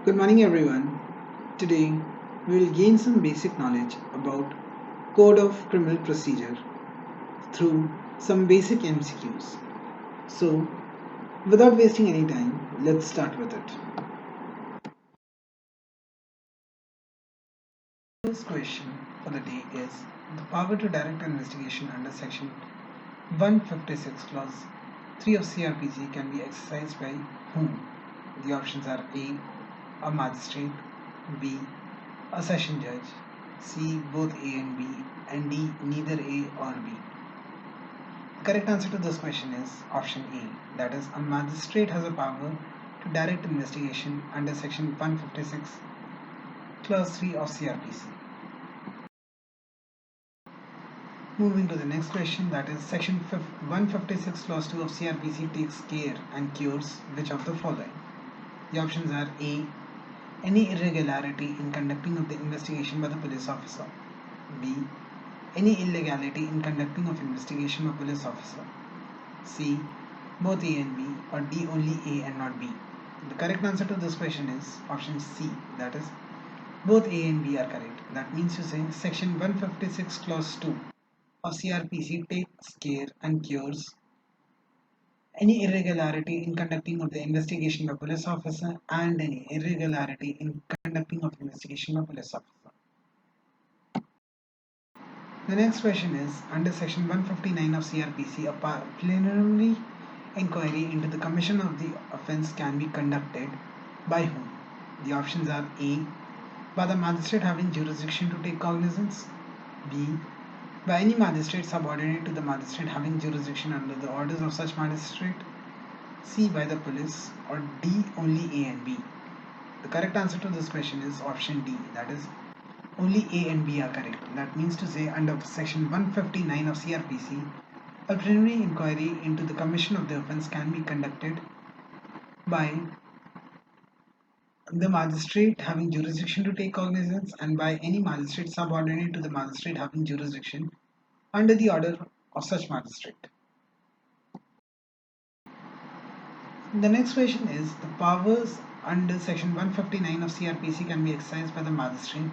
Good morning, everyone. Today, we will gain some basic knowledge about Code of Criminal Procedure through some basic MCQs. So, without wasting any time, let's start with it. First question for the day is the power to direct an investigation under Section 156 Clause 3 of CRPC can be exercised by whom? The options are A magistrate, B, a session judge, C, both A and B, and D, neither A or B. The correct answer to this question is option A, that is, a magistrate has a power to direct investigation under Section 156, Clause 3 of CRPC. Moving to the next question, that is, Section 156, Clause 2 of CRPC takes care and cures which of the following? The options are A, any irregularity in conducting of the investigation by the police officer, B, any illegality in conducting of investigation by police officer, C, both A and B, or D, only A and not B. The correct answer to this question is option C, that is, both A and B are correct. That means to say section 156 clause 2 of CRPC takes care and cures any irregularity in conducting of the investigation by police officer and any irregularity in conducting of investigation by police officer. The next question is, under section 159 of CRPC, a preliminary inquiry into the commission of the offence can be conducted by whom? The options are A, by the magistrate having jurisdiction to take cognizance, B, by any magistrate subordinate to the magistrate having jurisdiction under the orders of such magistrate, C, by the police, or D, only A and B. The correct answer to this question is option D, that is, only A and B are correct. That means to say under section 159 of CRPC, a preliminary inquiry into the commission of the offence can be conducted by the magistrate having jurisdiction to take cognizance and by any magistrate subordinate to the magistrate having jurisdiction under the order of such magistrate. The next question is, the powers under section 159 of CRPC can be exercised by the magistrate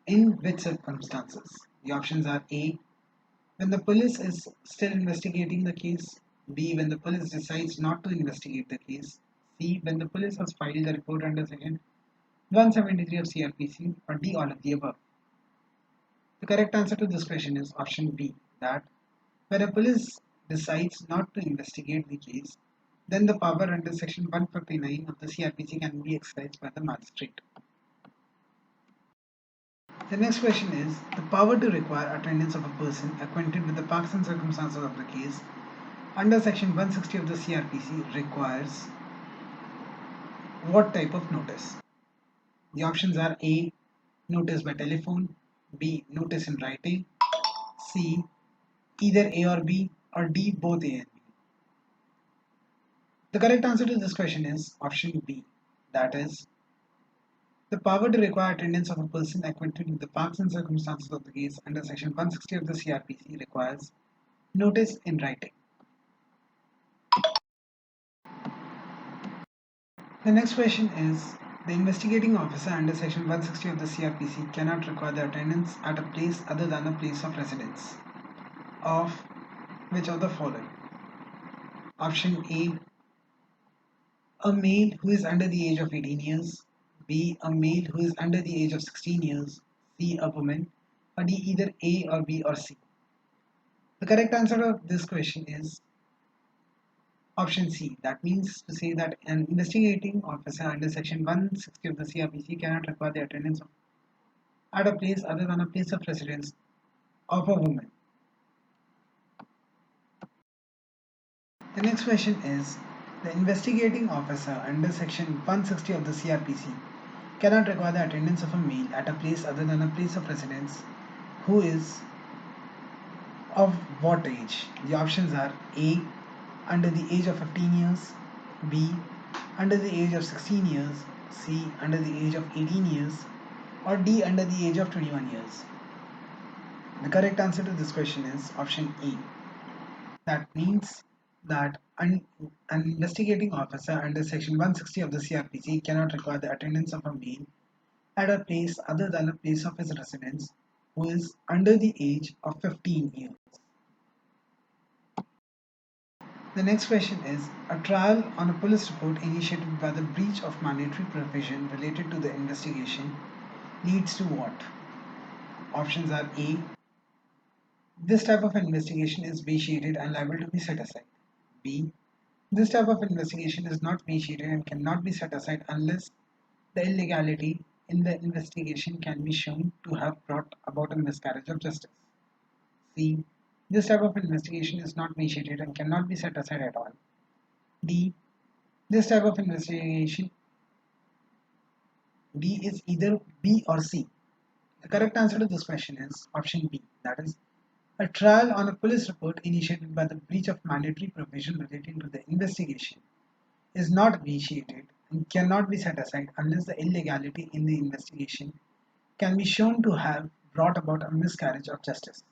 in which circumstances? The options are A, when the police is still investigating the case, B, when the police decides not to investigate the case, C, when the police has filed the report under section 173 of CRPC, or D, all of the above. The correct answer to this question is option B, that when a police decides not to investigate the case, then the power under section 159 of the CRPC can be exercised by the magistrate. The next question is, the power to require attendance of a person acquainted with the facts and circumstances of the case under section 160 of the CRPC requires what type of notice? The options are A, notice by telephone, B, notice in writing, C, either A or B, or D, both A and B. The correct answer to this question is option B, that is, the power to require attendance of a person acquainted with the facts and circumstances of the case under section 160 of the CRPC requires notice in writing. The next question is, the investigating officer under section 160 of the CRPC cannot require the attendance at a place other than a place of residence of which of the following? Option A male who is under the age of 18 years, B, a male who is under the age of 16 years, C, a woman, or D, either A or B or C. The correct answer to this question is option C. That means to say that an investigating officer under section 160 of the CRPC cannot require the attendance at a place other than a place of residence of a woman. The next question is, the investigating officer under section 160 of the CRPC cannot require the attendance of a male at a place other than a place of residence who is of what age? The options are A, under the age of 15 years, B, under the age of 16 years, C, under the age of 18 years, or D, under the age of 21 years. The correct answer to this question is option A. That means that an investigating officer under Section 160 of the CRPC cannot require the attendance of a male at a place other than a place of his residence who is under the age of 15 years. The next question is, a trial on a police report initiated by the breach of mandatory provision related to the investigation leads to what? Options are A. This type of investigation is vitiated and liable to be set aside. B. This type of investigation is not vitiated and cannot be set aside unless the illegality in the investigation can be shown to have brought about a miscarriage of justice. C. This type of investigation is not vitiated and cannot be set aside at all. D. This type of investigation, D is either B or C. The correct answer to this question is option B, that is, a trial on a police report initiated by the breach of mandatory provision relating to the investigation is not vitiated and cannot be set aside unless the illegality in the investigation can be shown to have brought about a miscarriage of justice.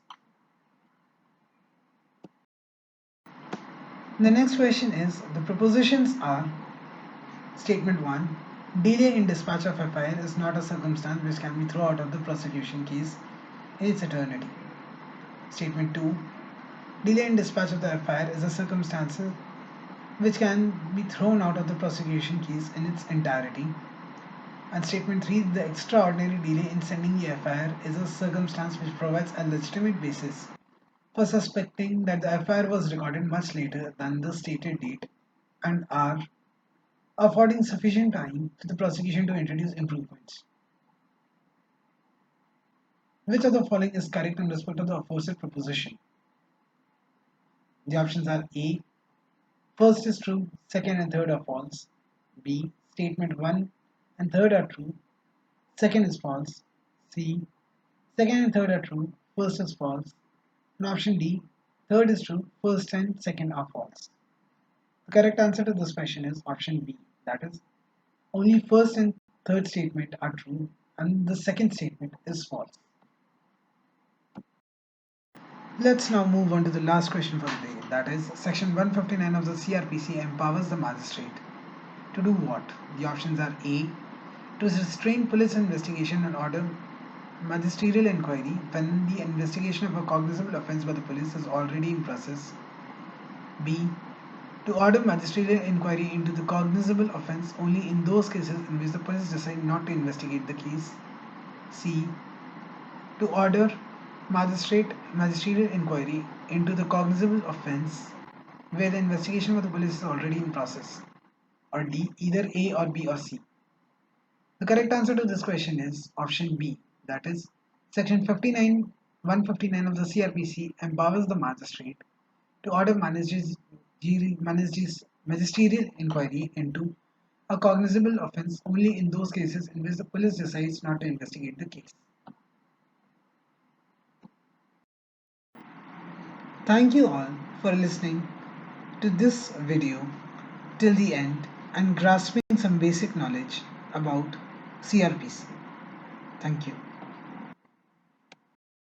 The next question is, the propositions are: Statement 1. Delay in dispatch of FIR is not a circumstance which can be thrown out of the prosecution case in its eternity. Statement 2. Delay in dispatch of the FIR is a circumstance which can be thrown out of the prosecution case in its entirety. And Statement 3. The extraordinary delay in sending the FIR is a circumstance which provides a legitimate basis for suspecting that the FIR was recorded much later than the stated date and are affording sufficient time to the prosecution to introduce improvements. Which of the following is correct in respect of the aforesaid proposition? The options are A. First is true, second and third are false. B. Statement 1 and third are true, second is false. C. Second and third are true, first is false. And option D. Third is true, first and second are false. The correct answer to this question is option B. That is, only first and third statement are true and the second statement is false. Let's now move on to the last question for the day. That is, Section 159 of the CRPC empowers the magistrate to do what? The options are A. To restrain police investigation and order magisterial inquiry when the investigation of a cognizable offence by the police is already in process. B. To order magisterial inquiry into the cognizable offence only in those cases in which the police decide not to investigate the case. C. To order magisterial inquiry into the cognizable offence where the investigation of the police is already in process. Or D. Either A or B or C. The correct answer to this question is option B. That is, Section 159 of the CRPC empowers the magistrate to order magisterial inquiry into a cognizable offence only in those cases in which the police decides not to investigate the case. Thank you all for listening to this video till the end and grasping some basic knowledge about CRPC. Thank you.